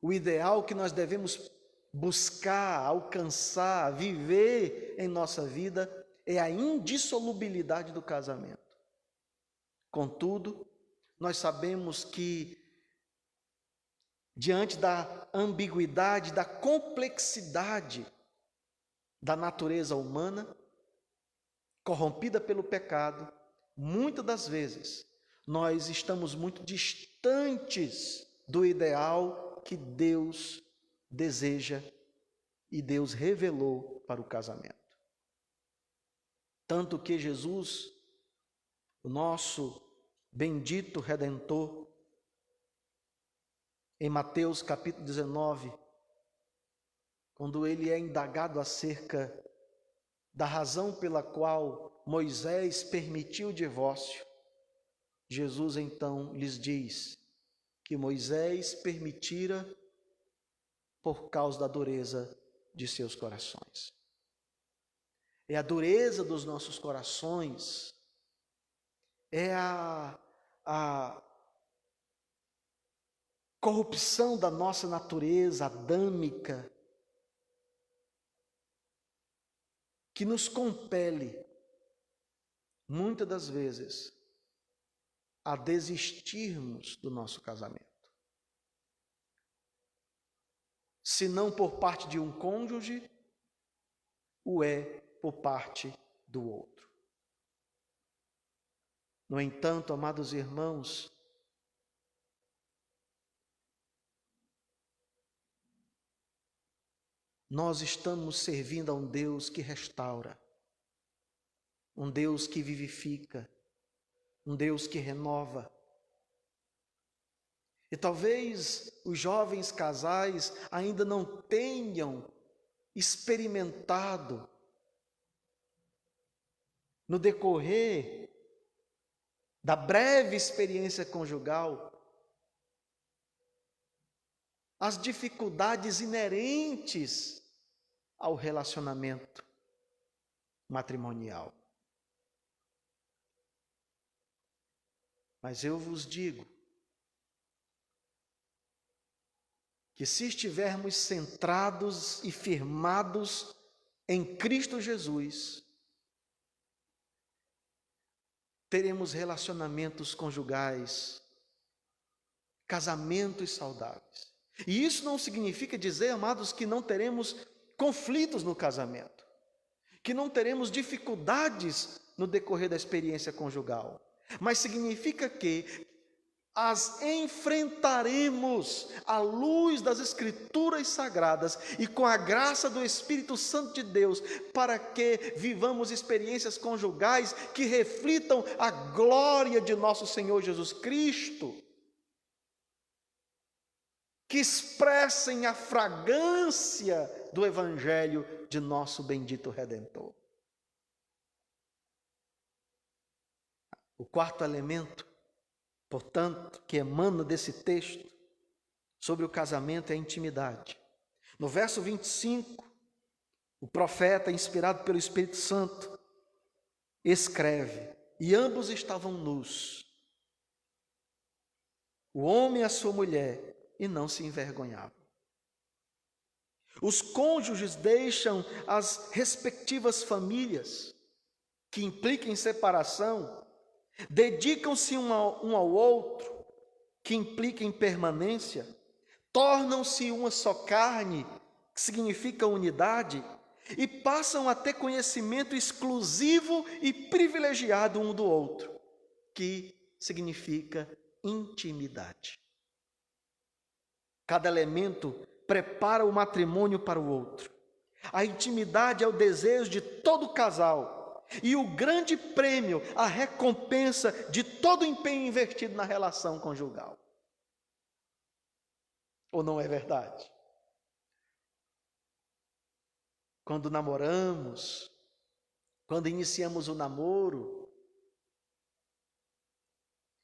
O ideal que nós devemos buscar, alcançar, viver em nossa vida é a indissolubilidade do casamento. Contudo, nós sabemos que, diante da ambiguidade, da complexidade da natureza humana, corrompida pelo pecado, muitas das vezes nós estamos muito distantes do ideal que Deus deseja e Deus revelou para o casamento. Tanto que Jesus, o nosso bendito Redentor, em Mateus capítulo 19, quando ele é indagado acerca da razão pela qual Moisés permitiu o divórcio, Jesus então lhes diz que Moisés permitira por causa da dureza de seus corações. É a dureza dos nossos corações, é a corrupção da nossa natureza adâmica que nos compele, muitas das vezes, a desistirmos do nosso casamento. Se não por parte de um cônjuge, o é por parte do outro. No entanto, amados irmãos, nós estamos servindo a um Deus que restaura, um Deus que vivifica, um Deus que renova. E talvez os jovens casais ainda não tenham experimentado, no decorrer da breve experiência conjugal, as dificuldades inerentes ao relacionamento matrimonial. Mas eu vos digo que se estivermos centrados e firmados em Cristo Jesus, teremos relacionamentos conjugais, casamentos saudáveis. E isso não significa dizer, amados, que não teremos conflitos no casamento, que não teremos dificuldades no decorrer da experiência conjugal, mas significa que as enfrentaremos à luz das Escrituras Sagradas e com a graça do Espírito Santo de Deus, para que vivamos experiências conjugais que reflitam a glória de nosso Senhor Jesus Cristo, que expressem a fragrância do Evangelho de nosso bendito Redentor. O quarto elemento, portanto, que emana desse texto sobre o casamento é a intimidade. No verso 25, o profeta, inspirado pelo Espírito Santo, escreve: e ambos estavam nus, o homem e a sua mulher, e não se envergonhavam. Os cônjuges deixam as respectivas famílias, que implicam separação, dedicam-se um ao outro, que implica em permanência, tornam-se uma só carne, que significa unidade, e passam a ter conhecimento exclusivo e privilegiado um do outro, que significa intimidade. Cada elemento prepara o matrimônio para o outro. A intimidade é o desejo de todo casal e o grande prêmio, a recompensa de todo empenho investido na relação conjugal. Ou não é verdade? Quando namoramos, quando iniciamos o namoro,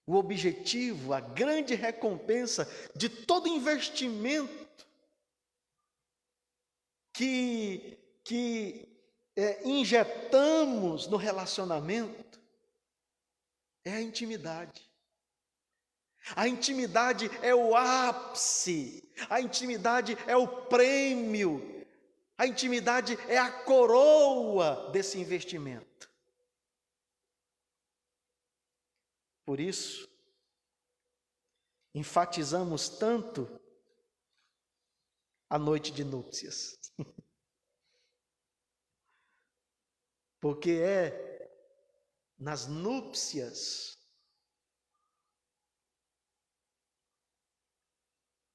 o objetivo, a grande recompensa de todo investimento que injetamos no relacionamento é a intimidade. A intimidade é o ápice, a intimidade é o prêmio, a intimidade é a coroa desse investimento. Por isso, enfatizamos tanto a noite de núpcias. Porque é nas núpcias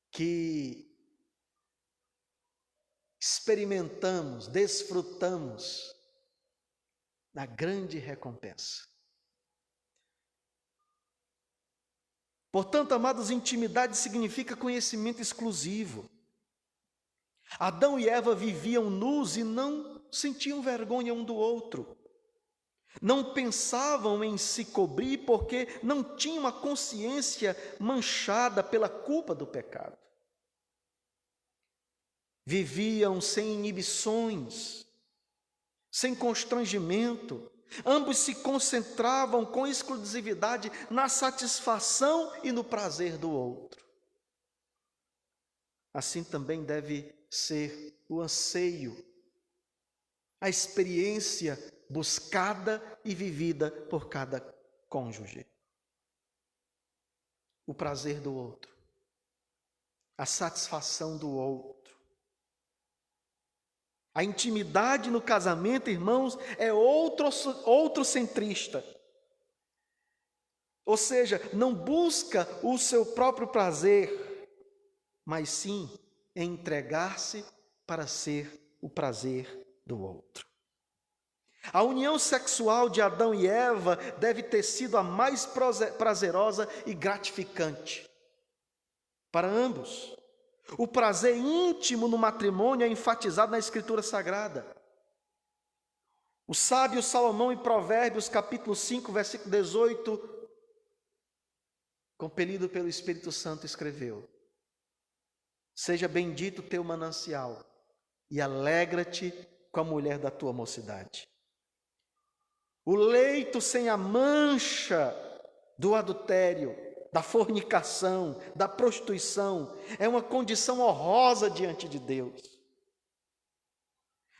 que experimentamos, desfrutamos da grande recompensa. Portanto, amados, intimidade significa conhecimento exclusivo. Adão e Eva viviam nus e não sentiam vergonha um do outro. Não pensavam em se cobrir porque não tinham a consciência manchada pela culpa do pecado. Viviam sem inibições, sem constrangimento. Ambos se concentravam com exclusividade na satisfação e no prazer do outro. Assim também deve ser o anseio, a experiência buscada e vivida por cada cônjuge. O prazer do outro, a satisfação do outro. A intimidade no casamento, irmãos, é outrocentrista. Ou seja, não busca o seu próprio prazer, mas sim entregar-se para ser o prazer do outro. A união sexual de Adão e Eva deve ter sido a mais prazerosa e gratificante para ambos. O prazer íntimo no matrimônio é enfatizado na Escritura Sagrada. O sábio Salomão, em Provérbios, capítulo 5, versículo 18, compelido pelo Espírito Santo, escreveu: seja bendito o teu manancial e alegra-te com a mulher da tua mocidade. O leito sem a mancha do adultério, da fornicação, da prostituição, é uma condição honrosa diante de Deus.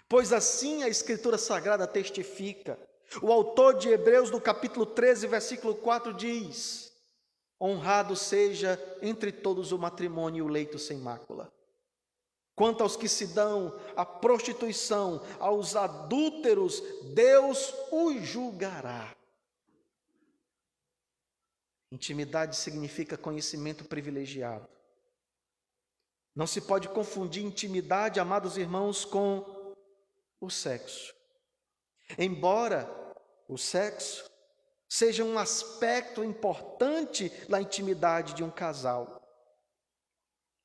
Pois assim a Escritura Sagrada testifica: O autor de Hebreus, no capítulo 13, versículo 4, diz: honrado seja entre todos o matrimônio e o leito sem mácula. Quanto aos que se dão à prostituição, aos adúlteros, Deus os julgará. Intimidade significa conhecimento privilegiado. Não se pode confundir intimidade, amados irmãos, com o sexo. Embora o sexo seja um aspecto importante na intimidade de um casal,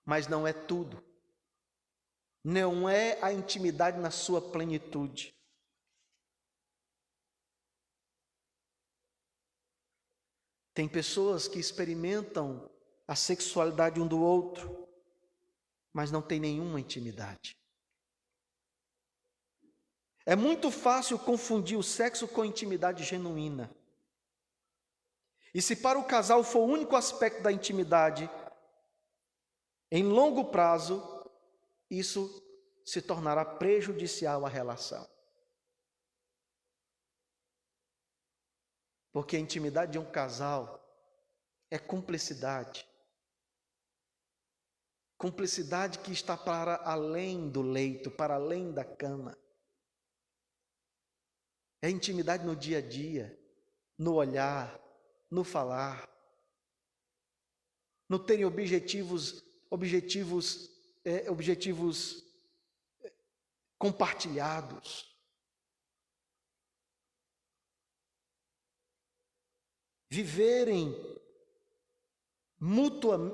mas não é tudo. Não é a intimidade na sua plenitude. Tem pessoas que experimentam a sexualidade um do outro, mas não tem nenhuma intimidade. É muito fácil confundir o sexo com intimidade genuína. E se para o casal for o único aspecto da intimidade, em longo prazo, isso se tornará prejudicial à relação. Porque a intimidade de um casal é cumplicidade. Cumplicidade que está para além do leito, para além da cama. É intimidade no dia a dia, no olhar, no falar, no terem objetivos compartilhados. Viverem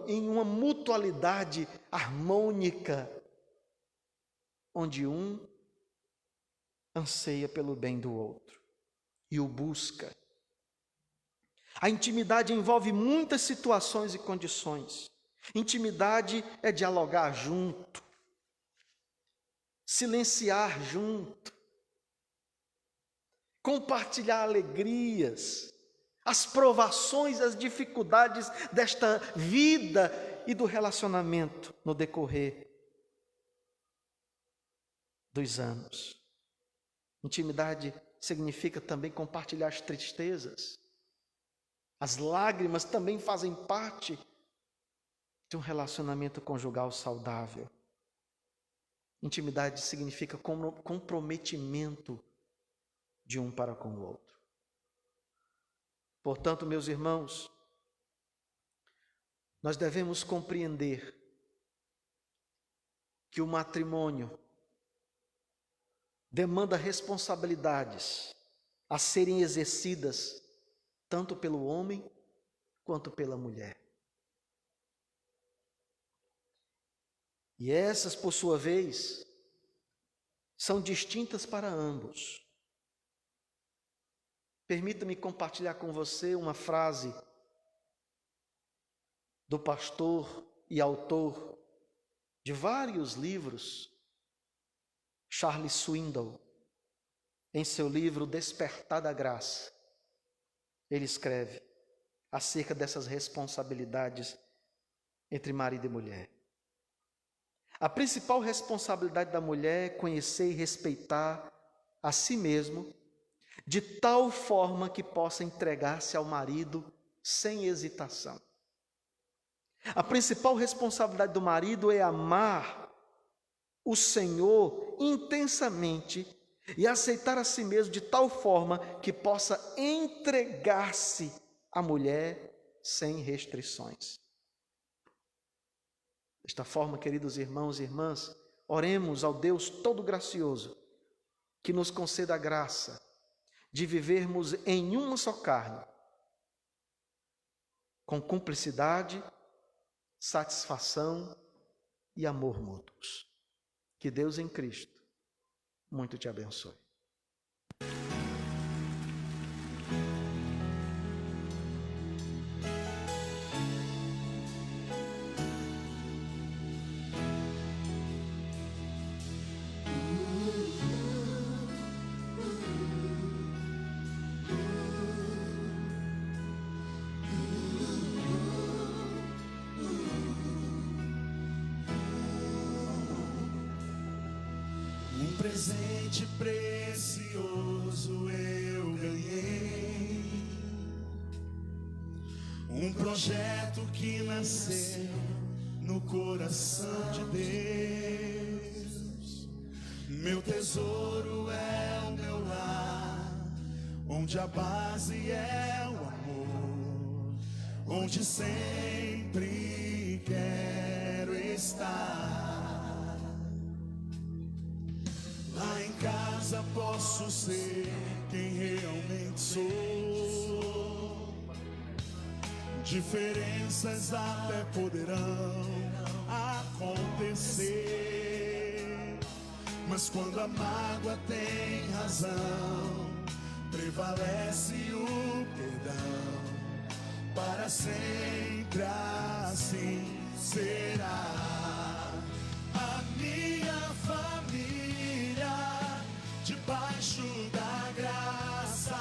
em uma mutualidade harmônica, onde um anseia pelo bem do outro e o busca. A intimidade envolve muitas situações e condições. Intimidade é dialogar junto, silenciar junto, compartilhar alegrias, as provações, as dificuldades desta vida e do relacionamento no decorrer dos anos. Intimidade significa também compartilhar as tristezas. As lágrimas também fazem parte de um relacionamento conjugal saudável. Intimidade significa comprometimento de um para com o outro. Portanto, meus irmãos, nós devemos compreender que o matrimônio demanda responsabilidades a serem exercidas tanto pelo homem quanto pela mulher. E essas, por sua vez, são distintas para ambos. Permita-me compartilhar com você uma frase do pastor e autor de vários livros, Charles Swindoll, em seu livro Despertar da Graça. Ele escreve acerca dessas responsabilidades entre marido e mulher. A principal responsabilidade da mulher é conhecer e respeitar a si mesmo, de tal forma que possa entregar-se ao marido sem hesitação. A principal responsabilidade do marido é amar o Senhor intensamente e aceitar a si mesmo de tal forma que possa entregar-se à mulher sem restrições. Desta forma, queridos irmãos e irmãs, oremos ao Deus Todo-Gracioso que nos conceda a graça de vivermos em uma só carne, com cumplicidade, satisfação e amor mútuos. Que Deus em Cristo muito te abençoe. presente precioso eu ganhei, um projeto que nasceu no coração de Deus. Meu tesouro é o meu lar, onde a base é o amor, onde sempre quero estar. Lá em casa posso ser quem realmente sou. Diferenças até poderão acontecer, mas quando a mágoa tem razão, prevalece o perdão. Para sempre assim será. A minha família debaixo da graça,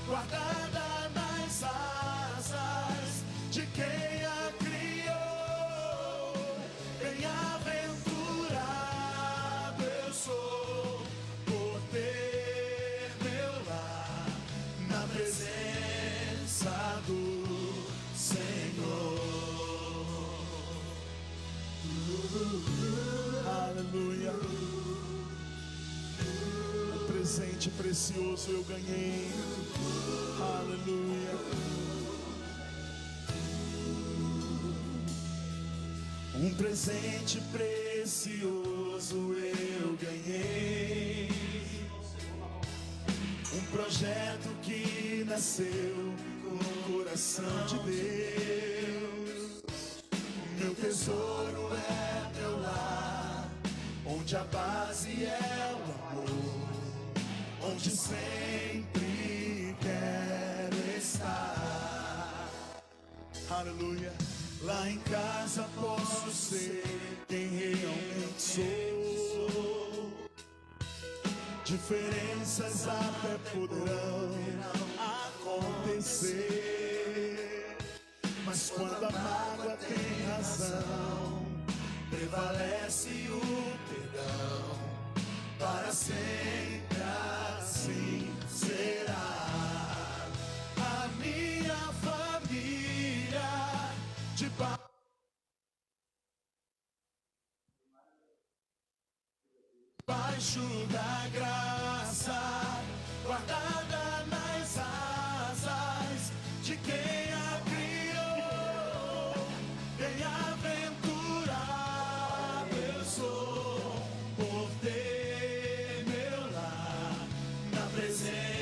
guardada nas asas de quem a criou. Bem-aventurado eu sou por ter meu lar na presença do Senhor. Aleluia. Um presente precioso eu ganhei. Aleluia. Um presente precioso eu ganhei, um projeto que nasceu no coração de Deus. Meu tesouro é meu lar, onde a base é o amor, onde sempre quero estar. Aleluia. Lá em casa posso ser quem realmente sou. Diferenças até poderão acontecer, mas quando a mágoa tem razão, prevalece o perdão. Para sempre assim será. A minha família debaixo da graça, guardada nas asas de quem a criou. Bem-aventurado eu sou por ter meu lar na presença